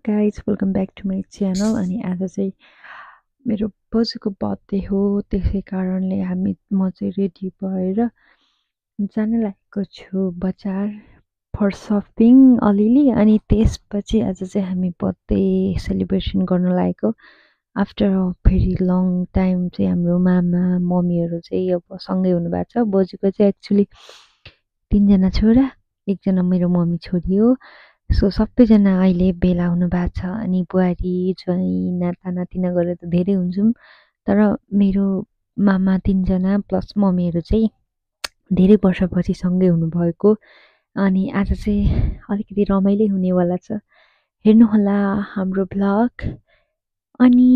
guys, welcome back to my channel. अनि आज चाहिँ मेरो बजुको बर्थडे हो, त्यसै कारणले म चाहिँ रेडी भएर जान लागेको छु बजार फर शपिङ अलिअलि। अनि त्यसपछि आज चाहिँ हामी बर्थडे सेलिब्रेसन गर्न लागेको। आफ्टर भेरी लङ टाइम चाहिँ हाम्रो मामा मम्मीहरू चाहिँ अब सँगै हुनुभएको छ। बजुको चाहिँ एक्चुअली 3 जना छोरा, 1 जना मेरो मम्मी छोरी हो। सो सबैजना अहिले भेला हुनुभएको छ। अनि बुहारी ज्वाइँ नाता नातिना गरेर त धेरै हुन्छौँ, तर मेरो मामा 3 जना प्लस मम्मीहरू चाहिँ धेरै वर्षपछि सँगै हुनुभएको। अनि आज चाहिँ अलिकति रमाइलो हुनेवाला छ, हेर्नुहोला हाम्रो भ्लग। अनि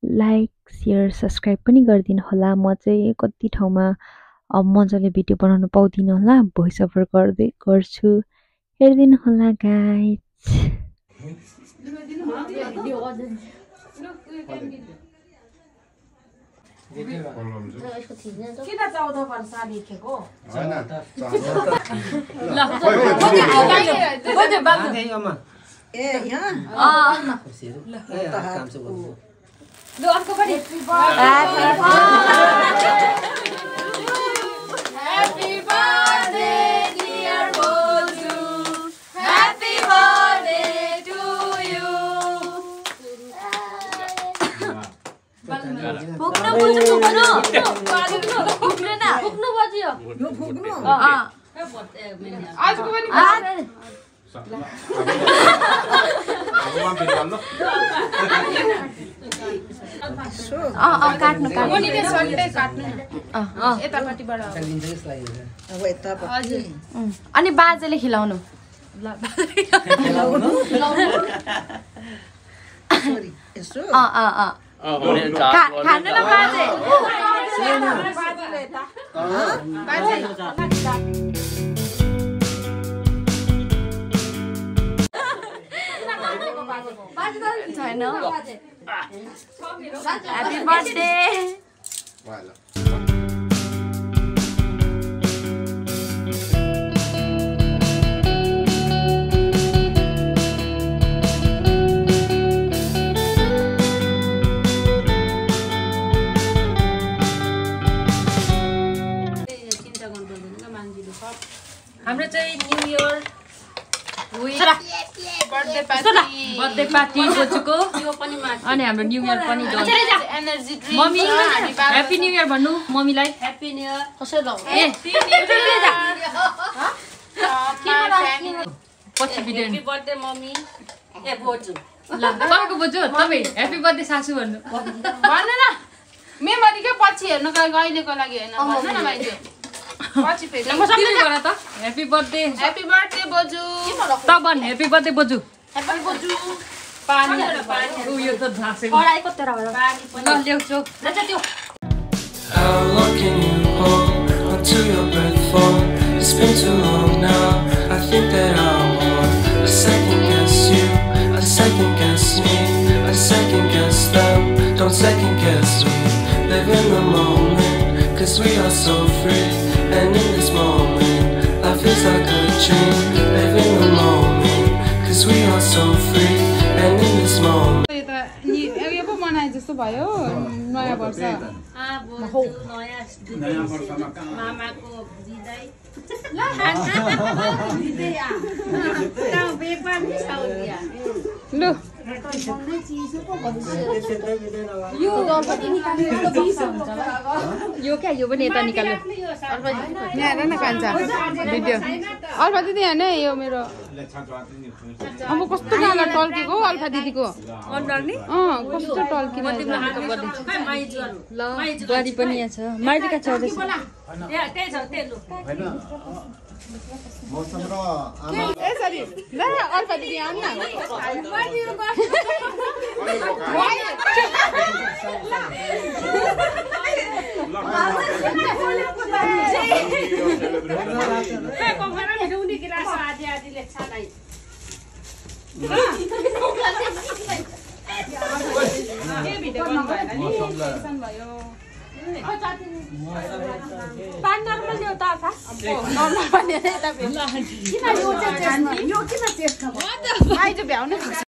लाइक सेयर सब्सक्राइब पनि गरिदिनु होला। म चाहिँ कति ठाउँमा अब मजाले भिडियो बनाउन पाउँदिनँ होला, भोइस ओभर गर्छु, हेरिदिनु होला गाइज। किन 14 वर्ष लेखेको अनि बाजेले खिलाउनु खानु न बाजे। छैन ह्यापी बर्थडे। हाम्रो चाहिँ न्यू इयर बर्थडे पार्टी बजुको, अनि हाम्रो न्यू इयर पनि मम्मी ह्याप्पी न्यू इयर भन्नु मम्मीलाई। ह्याप्पी न्यू इयर पछि भिडियो बर्थडे मम्मी ए बोजू ल तपाईको बोजू तपाई ह्याप्पी बर्थडे सासू भन्नु भन्नु न। मेमोरी के पछि हेर्नु अहिलेको लागि हैन भन्नु न भाइ। पछि फेरि म सबैले गरे त ह्याप्पी बर्थडे बोजू त भन् ह्याप्पी बर्थडे बोजू। ह्याप्पी बोजू पानी यो त झासे पढाइको तेरा भएर पानी पनि ल्याउँछु ल त्यो। How long can you hold until your breath falls? It's been too long now. I think that I want a second guess you, a second guess me, a second guess them. Don't second guess me. Live in the moment, 'cause we are so free. And in this moment, life is like a dream. Live in the moment, 'cause we are so free. And in this moment. यो पो मनाए जस्तो भयो नयाँ वर्ष। नयाँ वर्षमा मामाको बिदाई ल लु यो क्या यो पनि यता निकाल्नु यहाँ हेर न कान्छ भिडियो। अल्फा दिदी होइन यो मेरो अब कस्तो गाला टल्केको अल्फा दिदीको कस्तो टल्किनु ल। बुहारी पनि यहाँ छ, माइली कहाँ छ? सरी ल अल्फा दिदी आउनु न। पानी नर्मल ल्याउ त आफा नर्मल पनि किन यो चाहिँ यो किन टेस्ट आइज भ्याउनु